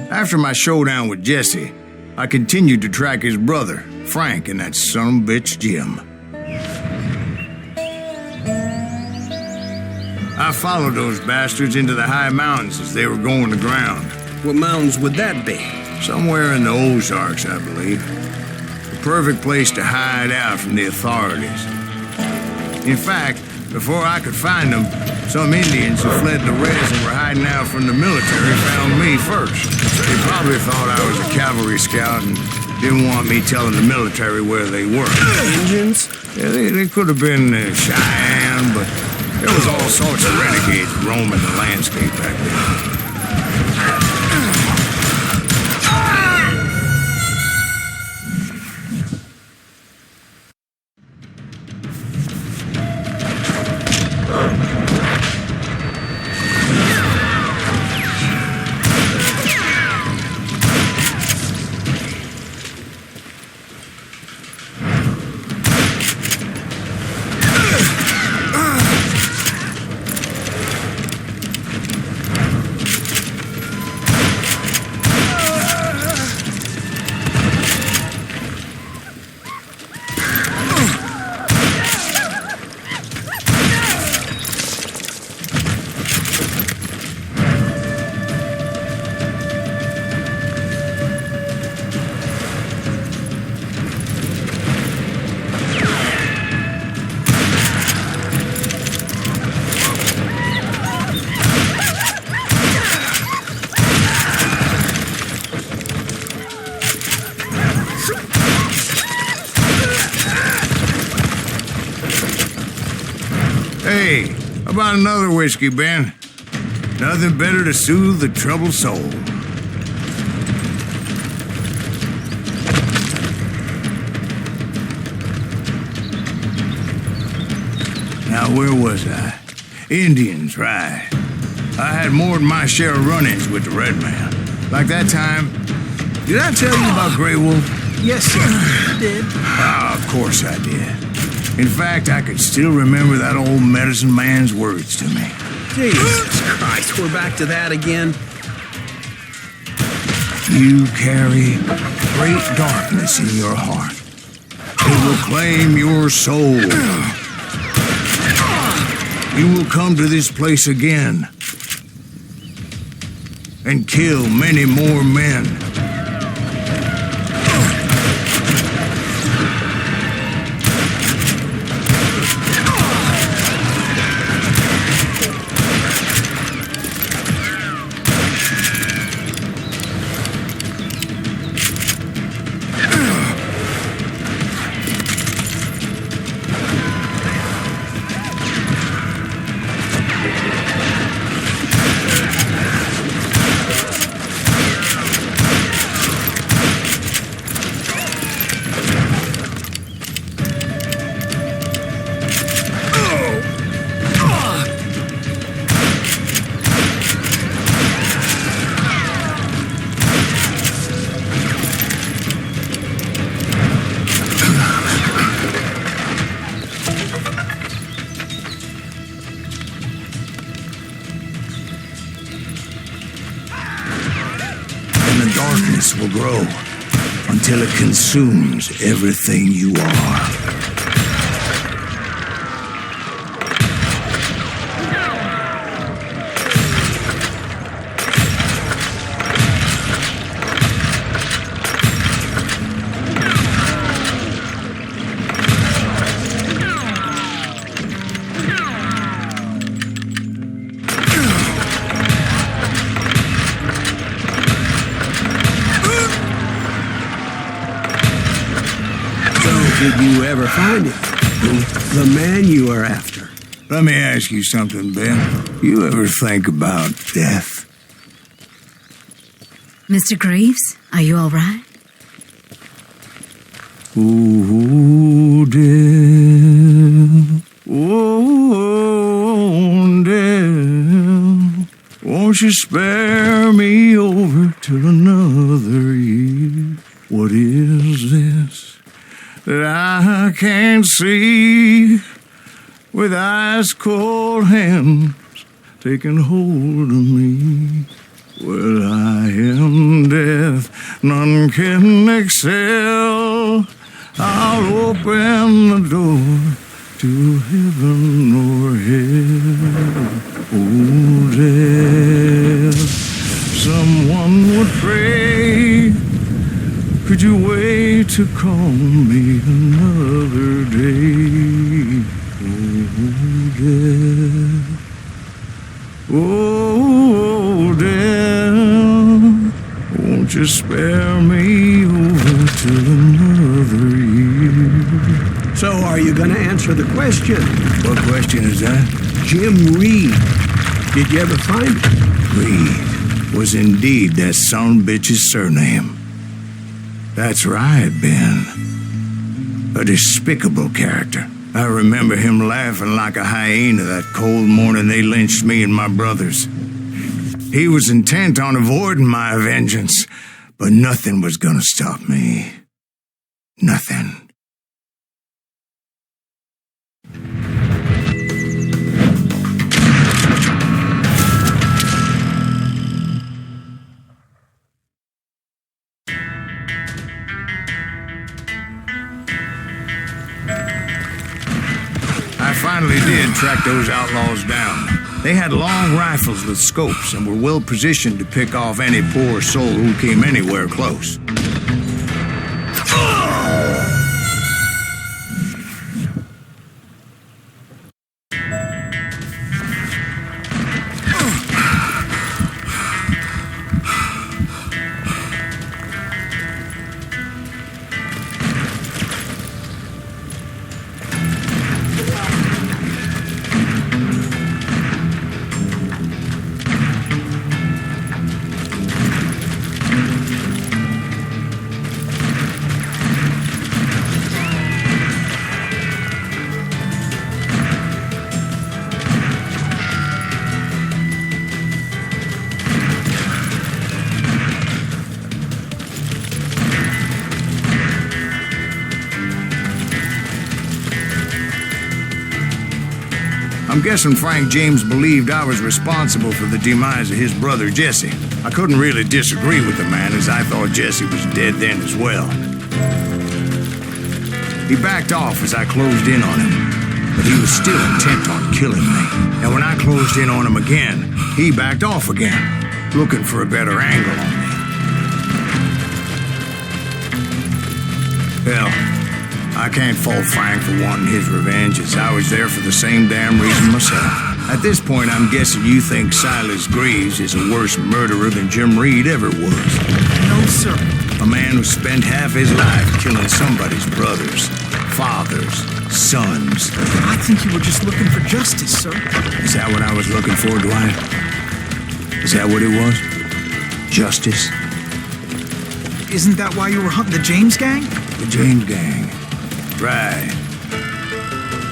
After my showdown with Jesse, I continued to track his brother, Frank, and that son of a bitch, Jim. I followed those bastards into the high mountains as they were going to ground. What mountains would that be? Somewhere in the Ozarks, I believe. The perfect place to hide out from the authorities. In fact, before I could find them, some Indians who fled the Reds and were hiding out from the military found me first. They probably thought I was a cavalry scout and didn't want me telling the military where they were. Indians? Yeah, they could have been Cheyenne, but there was all sorts of renegades roaming the landscape back then. Hey, how about another whiskey, Ben? Nothing better to soothe the troubled soul. Now, where was I? Indians, right. I had more than my share of run-ins with the Red Man. Like that time, did I tell you about Grey Wolf? Yes, sir, you did. Ah, of course I did. In fact, I could still remember that old medicine man's words to me. Jesus Christ, we're back to that again. You carry great darkness in your heart. It will claim your soul. You will come to this place again and kill many more men. Darkness will grow until it consumes everything you are. Did you ever find it? The man you are after. Let me ask you something, Ben. You ever think about death? Mr. Greaves, are you all right? Oh, death. Oh, death. Won't you spare me over till another year? What is this that I can't see with ice cold hands taking hold of me? Well, I am none can excel. I'll open the door to heaven or hell. Oh, there, someone would pray. Could you wait to call me another day? Oh, dear, won't you spare me over till another year? So are you gonna answer the question? What question is that? Jim Reed. Did you ever find him? Reed was indeed that son bitch's surname. That's right, Ben. A despicable character. I remember him laughing like a hyena that cold morning they lynched me and my brothers. He was intent on avoiding my vengeance, but nothing was gonna stop me. Nothing. I finally did track those outlaws down. They had long rifles with scopes and were well positioned to pick off any poor soul who came anywhere close. I'm guessing Frank James believed I was responsible for the demise of his brother Jesse. I couldn't really disagree with the man, as I thought Jesse was dead then as well. He backed off as I closed in on him, but he was still intent on killing me. And when I closed in on him again, he backed off again, looking for a better angle on me. Hell, I can't fault Frank for wanting his revenge, as I was there for the same damn reason myself. At this point, I'm guessing you think Silas Greaves is a worse murderer than Jim Reed ever was. No, sir. A man who spent half his life killing somebody's brothers, fathers, sons. I think you were just looking for justice, sir. Is that what I was looking for, Dwight? Is that what it was? Justice? Isn't that why you were hunting the James gang? The James gang. Right.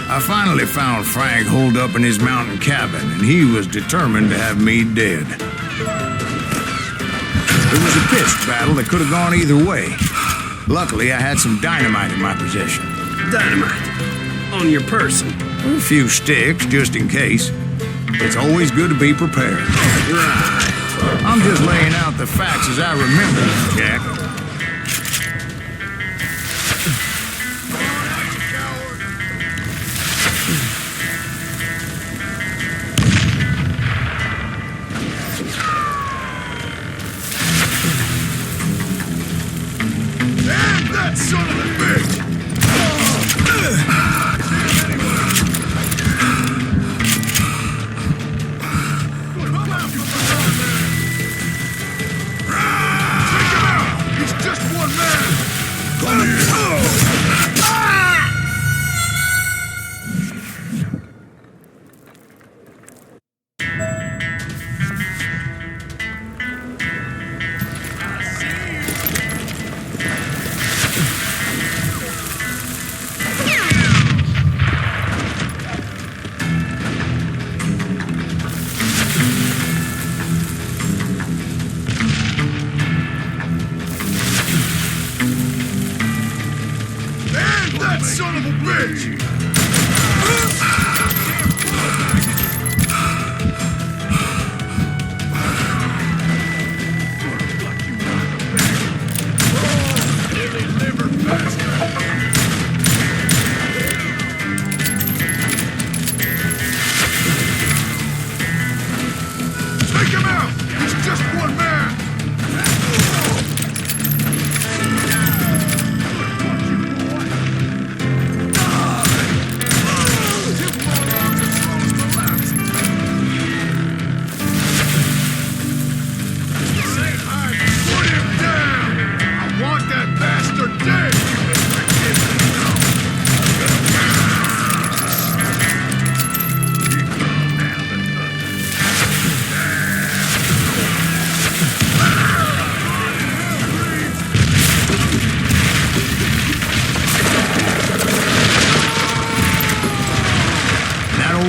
I finally found Frank holed up in his mountain cabin, and he was determined to have me dead. It was a pitched battle that could have gone either way. Luckily, I had some dynamite in my possession. Dynamite. On your person. A few sticks, just in case. It's always good to be prepared. Right. I'm just laying out the facts as I remember them, Jack. Son of a bitch! Take him out! He's just one man! Come here! That son of a bitch!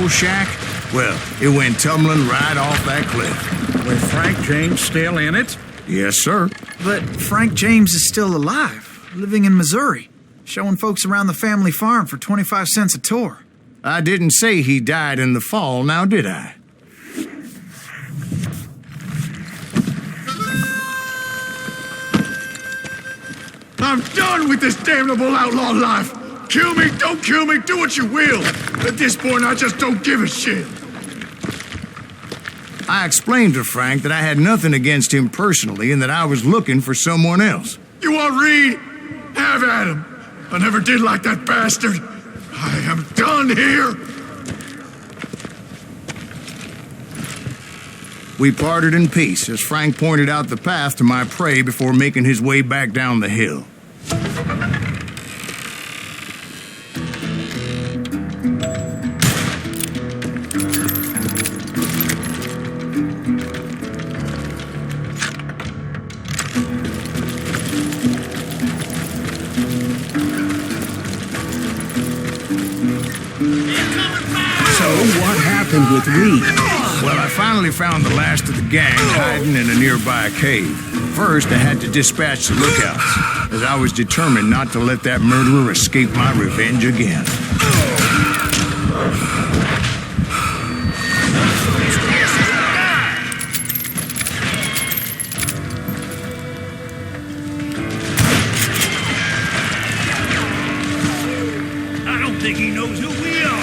old shack, well, it went tumbling right off that cliff. With Frank James still in it? Yes, sir. But Frank James is still alive, living in Missouri, showing folks around the family farm for 25 cents a tour. I didn't say he died in the fall, now did I? I'm done with this damnable outlaw life. Kill me, don't kill me, do what you will. At this point, I just don't give a shit. I explained to Frank that I had nothing against him personally and that I was looking for someone else. You want Reed? Have at him. I never did like that bastard. I am done here. We parted in peace as Frank pointed out the path to my prey before making his way back down the hill. What happened with Reed? Well, I finally found the last of the gang hiding in a nearby cave. First, I had to dispatch the lookouts, as I was determined not to let that murderer escape my revenge again. I don't think he knows who we are.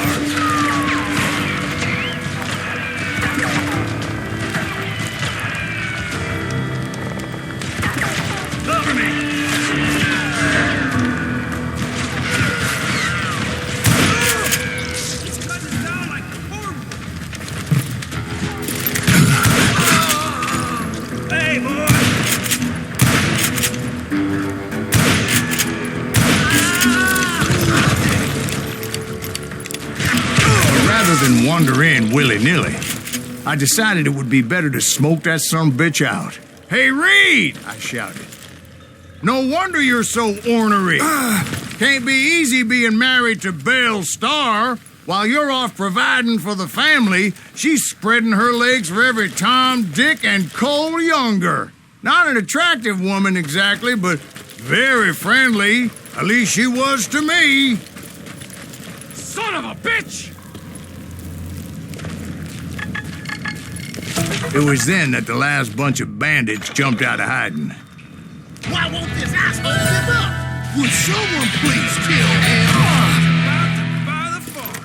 Cover me! He's cutting us down like corn. Hey, boy! Rather than wander in willy-nilly, I decided it would be better to smoke that sumbitch out. Hey, Reed! I shouted. No wonder you're so ornery. Can't be easy being married to Belle Starr. While you're off providing for the family, she's spreading her legs for every Tom, Dick, and Cole Younger. Not an attractive woman exactly, but very friendly. At least she was to me. Son of a bitch! It was then that the last bunch of bandits jumped out of hiding. Why won't this asshole give up? Would someone please kill him? By the farm.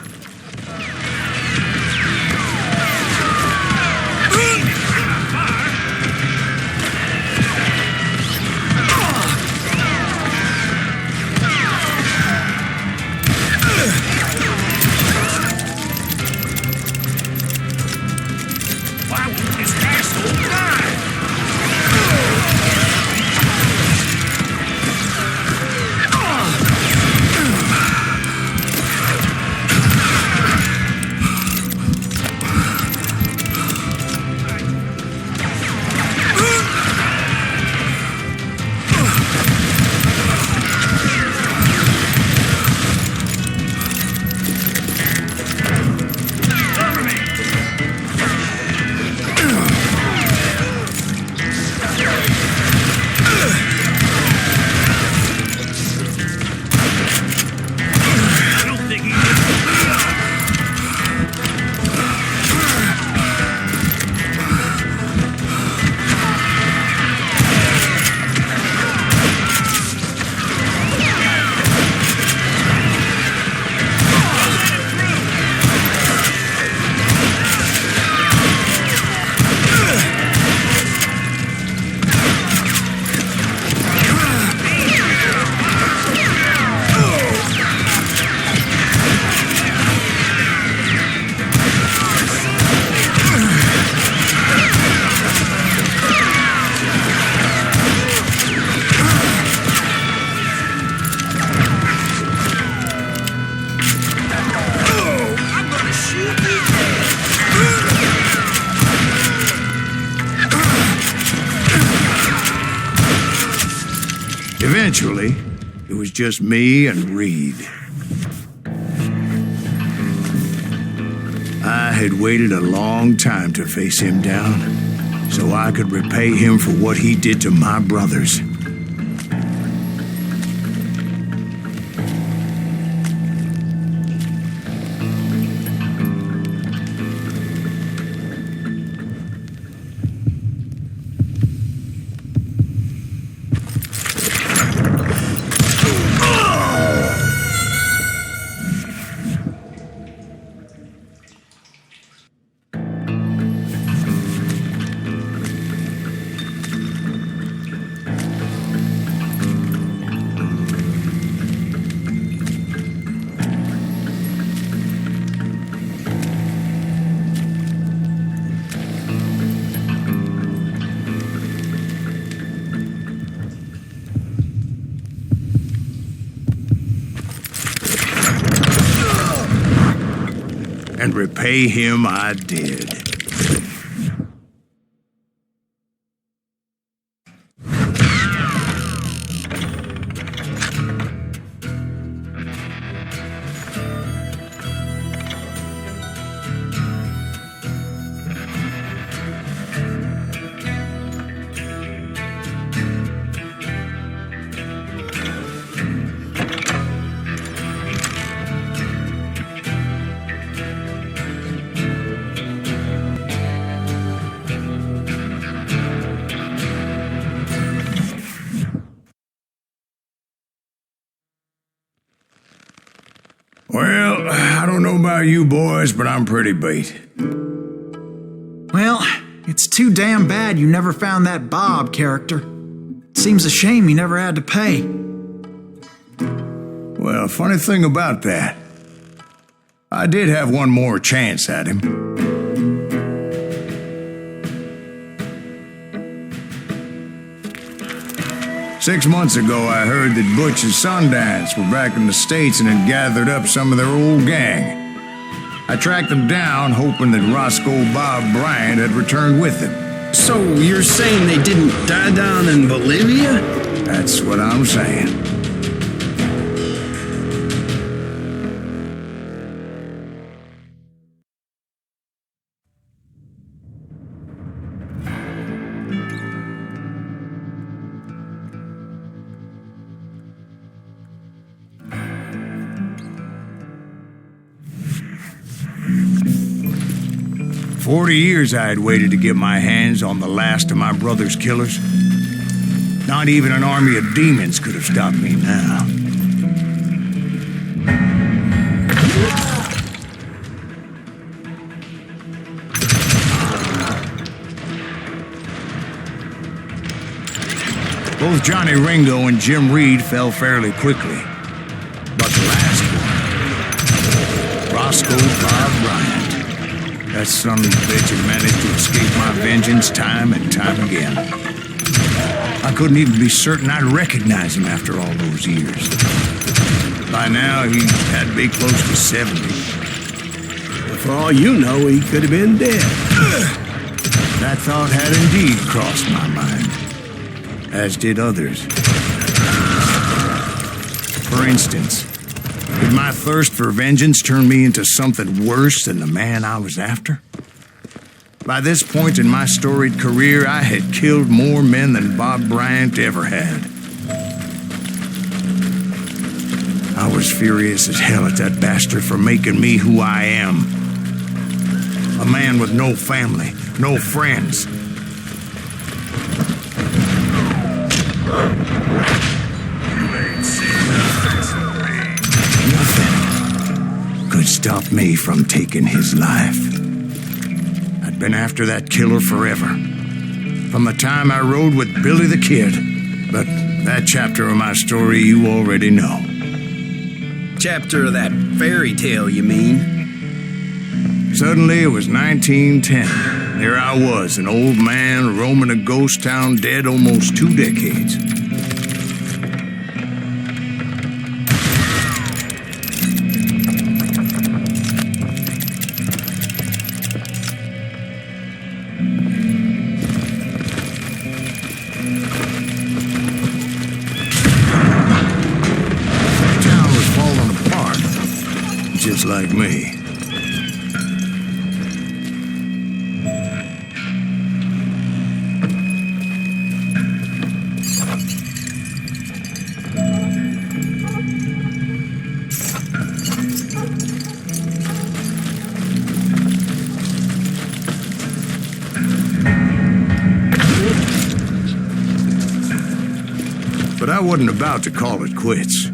Why won't this asshole die? Eventually, it was just me and Reed. I had waited a long time to face him down, so I could repay him for what he did to my brothers. And repay him I did. Well, I don't know about you boys, but I'm pretty beat. Well, it's too damn bad you never found that Bob character. Seems a shame you never had to pay. Well, funny thing about that, I did have one more chance at him. Six months ago, I heard that Butch and Sundance were back in the States and had gathered up some of their old gang. I tracked them down, hoping that Roscoe Bob Bryant had returned with them. So you're saying they didn't die down in Bolivia? That's what I'm saying. "40 years I had waited to get my hands on the last of my brother's killers. Not even an army of demons could have stopped me now. Both Johnny Ringo and Jim Reed fell fairly quickly. But the last one, Roscoe Bob Bryant, that son of a bitch had managed to escape my vengeance time and time again. I couldn't even be certain I'd recognize him after all those years. By now, he had to be close to 70. For all you know, he could have been dead. That thought had indeed crossed my mind, as did others. For instance, did my thirst for vengeance turn me into something worse than the man I was after? By this point in my storied career, I had killed more men than Bob Bryant ever had. I was furious as hell at that bastard for making me who I am. A man with no family, no friends. Nothing could stop me from taking his life. I'd been after that killer forever, from the time I rode with Billy the Kid. But that chapter of my story you already know. Chapter of that fairy tale, you mean? Suddenly, it was 1910. There I was, an old man roaming a ghost town dead almost 2 decades. The town was falling apart, just like me. I wasn't about to call it quits.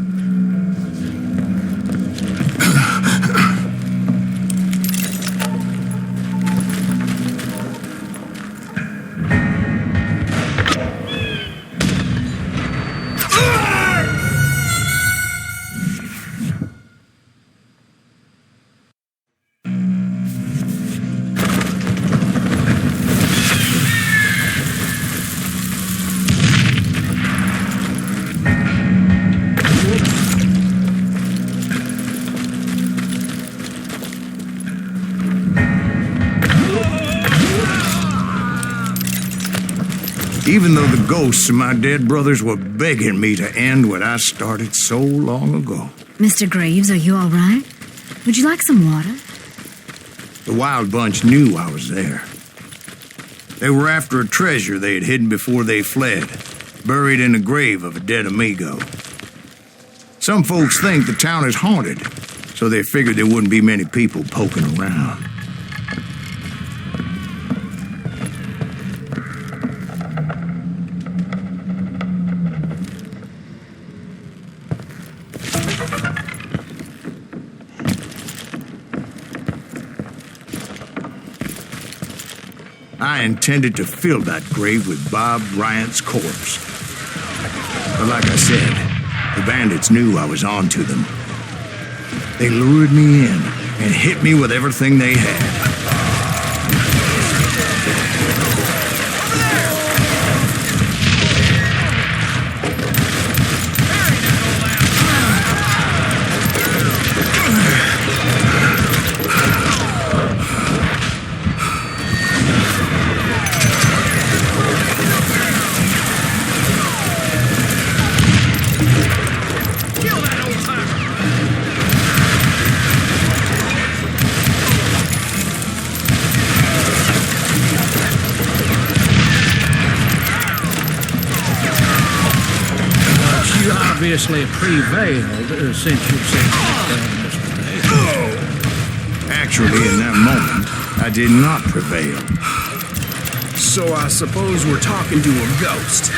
Even though the ghosts of my dead brothers were begging me to end what I started so long ago. Mr. Graves, are you all right? Would you like some water? The Wild Bunch knew I was there. They were after a treasure they had hidden before they fled, buried in the grave of a dead amigo. Some folks think the town is haunted, so they figured there wouldn't be many people poking around. I intended to fill that grave with Bob Bryant's corpse. But like I said, the bandits knew I was on to them. They lured me in and hit me with everything they had. Obviously prevailed since you said Actually, in that moment, I did not prevail. So I suppose we're talking to a ghost.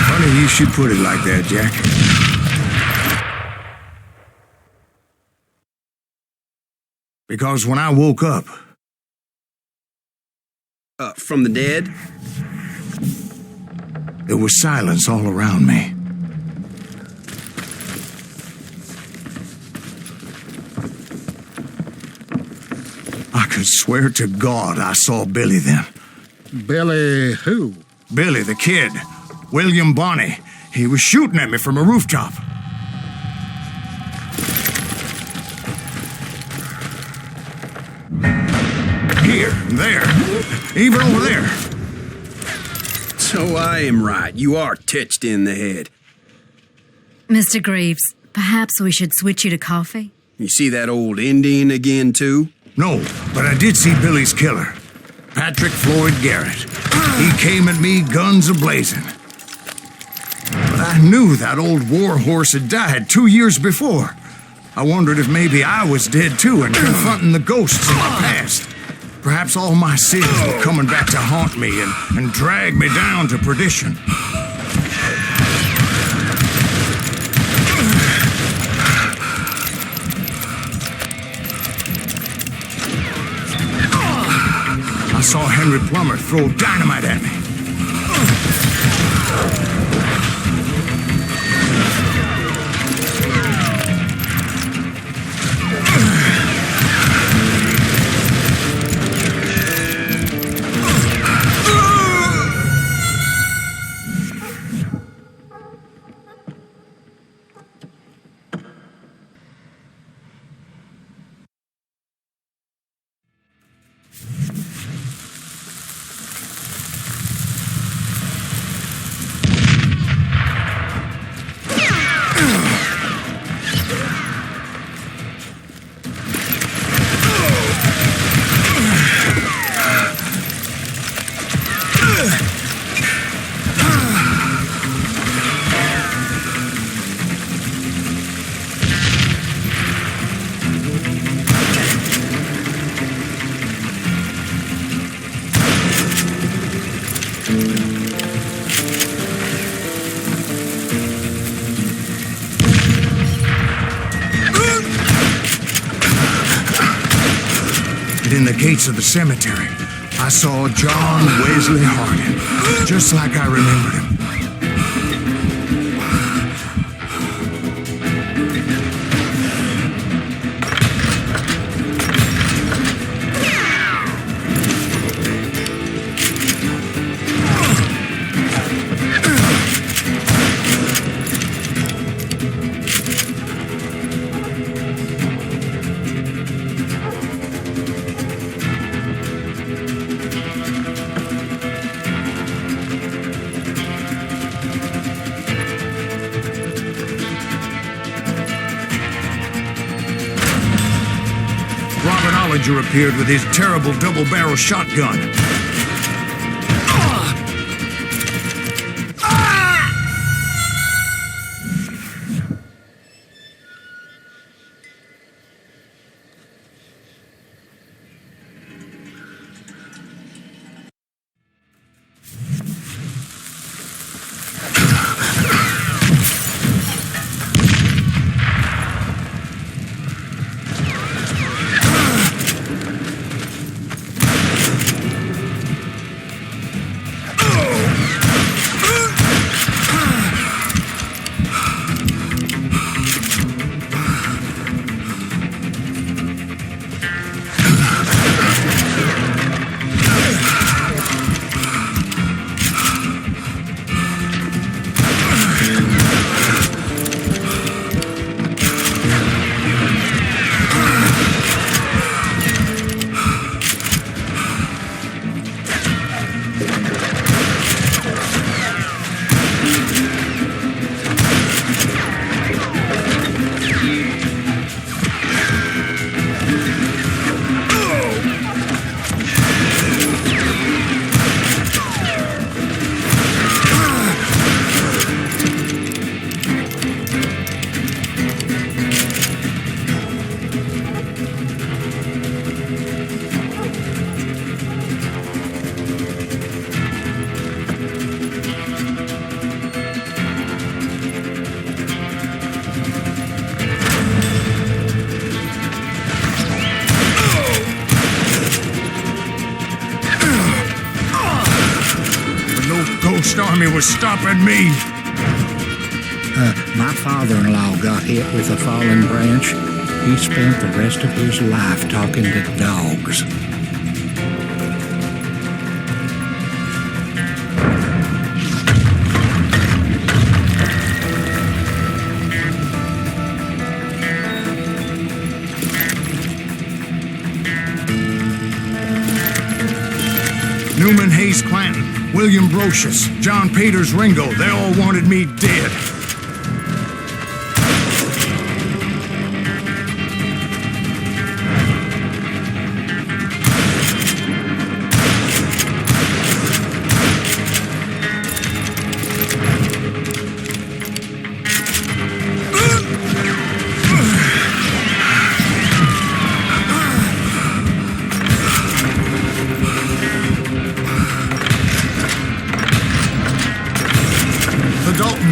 Funny you should put it like that, Jack. Because when I woke up... From the dead? There was silence all around me. I could swear to God I saw Billy then. Billy who? Billy, the kid. William Bonney. He was shooting at me from a rooftop. Here, there, even over there. So I am right. You are touched in the head. Mr. Graves, perhaps we should switch you to coffee? You see that old Indian again, too? No, but I did see Billy's killer, Patrick Floyd Garrett. He came at me guns a-blazing. But I knew that old war horse had died 2 years before. I wondered if maybe I was dead too and confronting the ghosts of my past. Perhaps all my sins were coming back to haunt me and drag me down to perdition. I saw Henry Plummer throw dynamite at me. in the gates of the cemetery, I saw John Wesley Hardin, just like I remembered him. Appeared with his terrible double-barrel shotgun. Army was stopping me. My father-in-law got hit with a fallen branch. He spent the rest of his life talking to dogs. Newman Hayes Clanton, William Brocious, John Peters Ringo, they all wanted me dead.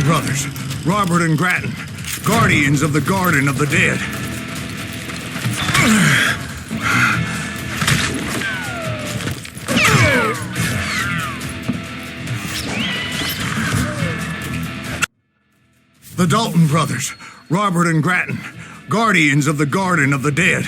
Brothers, Robert and Grattan, guardians of the Garden of the Dead. The Dalton brothers, Robert and Grattan, guardians of the Garden of the Dead.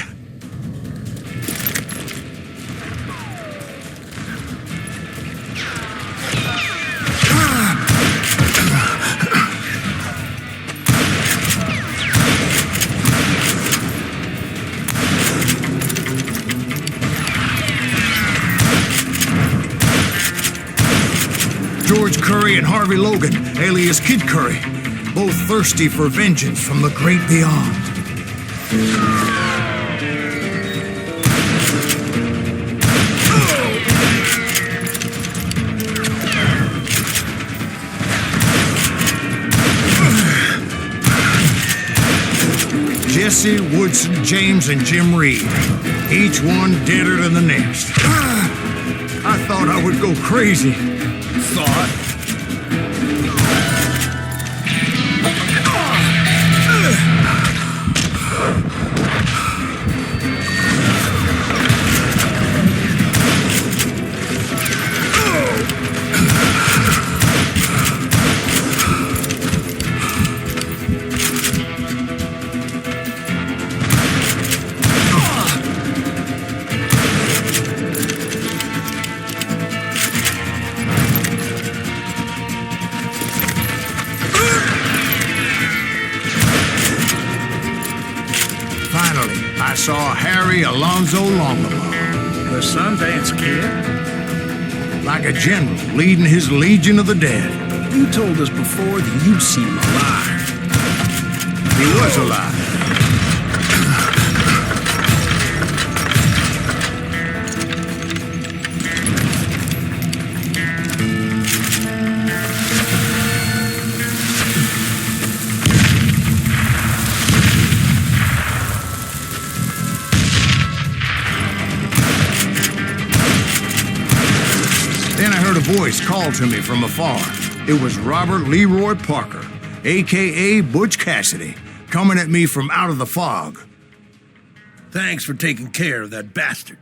George Curry and Harvey Logan, alias Kid Curry, both thirsty for vengeance from the great beyond. Jesse, Woodson, James, and Jim Reed, each one deader than the next. I thought I would go crazy. saw Harry Alonzo Longabaugh. The Sundance Kid? Like a general leading his legion of the dead. You told us before that you'd seen him alive. He was alive. Then I heard a voice call to me from afar. It was Robert Leroy Parker, a.k.a. Butch Cassidy, coming at me from out of the fog. Thanks for taking care of that bastard.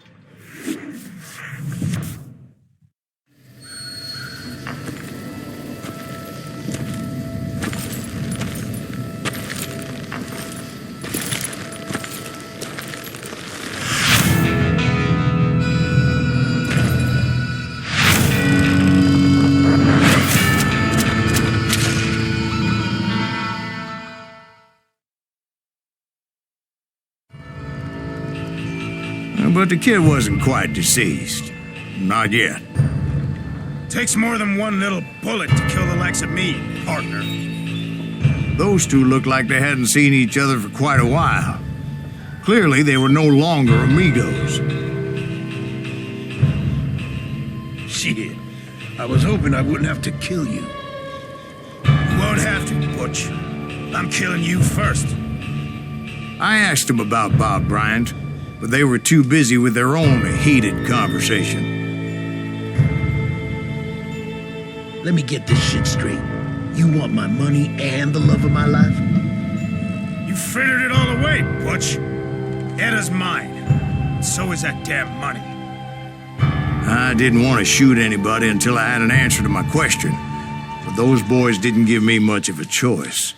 But the kid wasn't quite deceased. Not yet. Takes more than one little bullet to kill the likes of me, partner. Those two looked like they hadn't seen each other for quite a while. Clearly, they were no longer amigos. Shit. I was hoping I wouldn't have to kill you. You won't have to, Butch. I'm killing you first. I asked them about Bob Bryant, but they were too busy with their own heated conversation. Let me get this shit straight. You want my money and the love of my life? You frittered it all away, Butch. Eda's mine. So is that damn money. I didn't want to shoot anybody until I had an answer to my question, but those boys didn't give me much of a choice.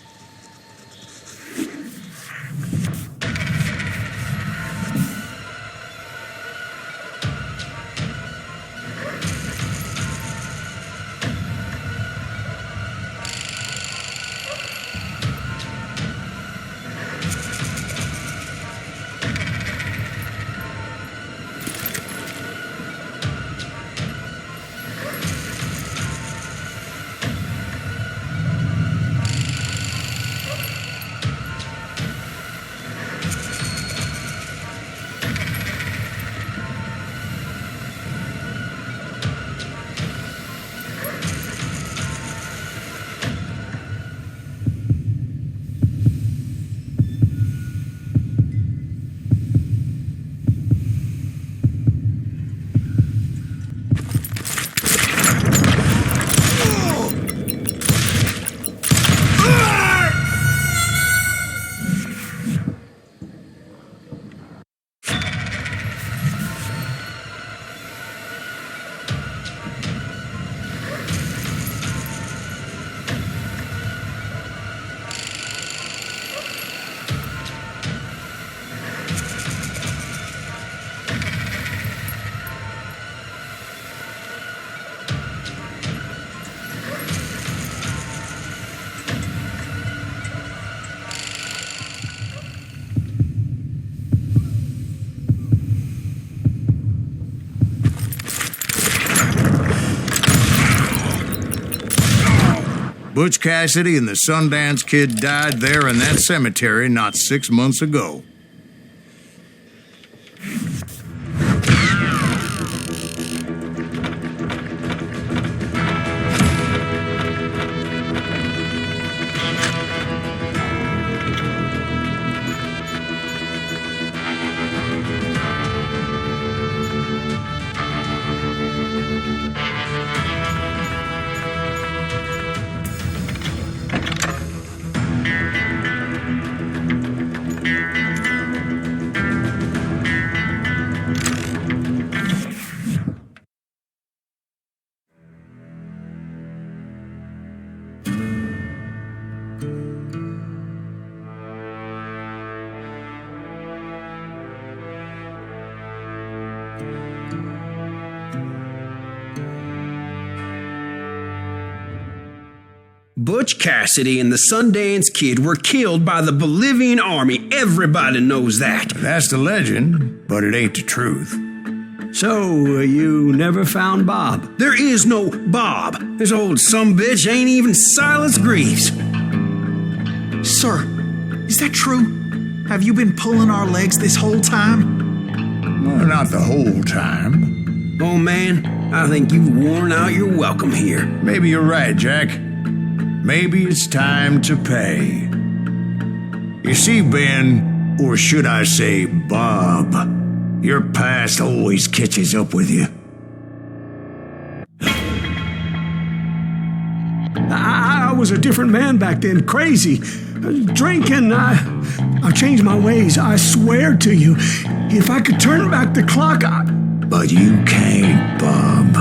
Butch Cassidy and the Sundance Kid died there in that cemetery not 6 months ago. Butch Cassidy and the Sundance Kid were killed by the Bolivian army. Everybody knows that. That's the legend, but it ain't the truth. So, you never found Bob? There is no Bob. This old sumbitch ain't even Silas Greaves. Sir, is that true? Have you been pulling our legs this whole time? Well, not the whole time. Oh man, I think you've worn out your welcome here. Maybe you're right, Jack. Maybe it's time to pay. You see, Ben, or should I say Bob, your past always catches up with you. I was a different man back then, crazy. Drinking, I changed my ways, I swear to you. If I could turn back the clock, But you can't, Bob.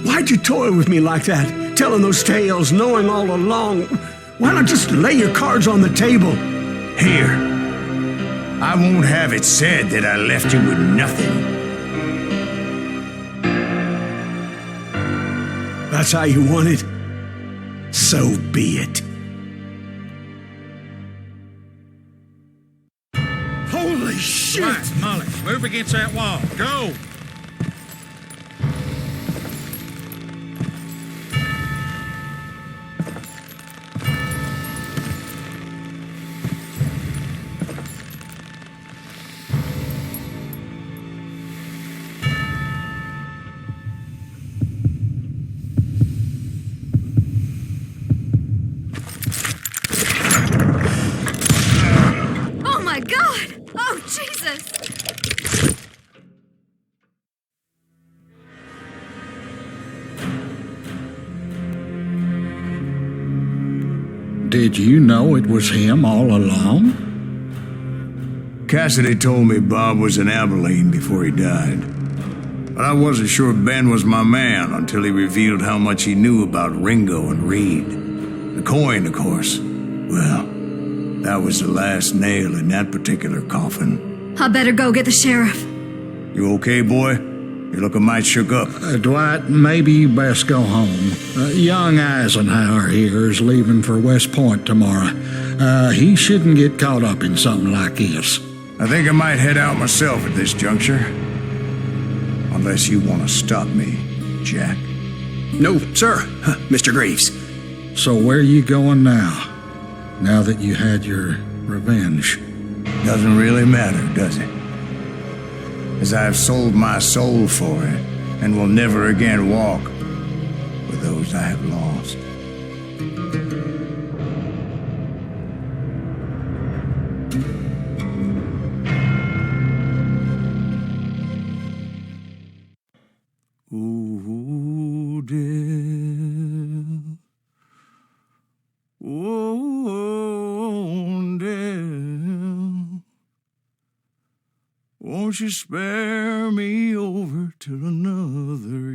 Why'd you toy with me like that? Telling those tales, knowing all along. Why not just lay your cards on the table? Here. I won't have it said that I left you with nothing. That's how you want it? So be it. Holy shit! Right, Molly, move against that wall. Go! Oh my God! Oh, Jesus! Did you know it was him all along? Cassidy told me Bob was in Abilene before he died. But I wasn't sure Ben was my man until he revealed how much he knew about Ringo and Reed. The coin, of course. Well, that was the last nail in that particular coffin. I better go get the sheriff. You okay, boy? You're looking mighty shook up. Dwight, maybe you best go home. Young Eisenhower here is leaving for West Point tomorrow. He shouldn't get caught up in something like this. I think I might head out myself at this juncture. Unless you want to stop me, Jack. No, sir, Mr. Greaves. So where you going now? Now that you had your revenge? Doesn't really matter, does it? As I've sold my soul for it, and will never again walk with those I have lost. Ooh, dear. Oh, dear. Won't you spare me over till another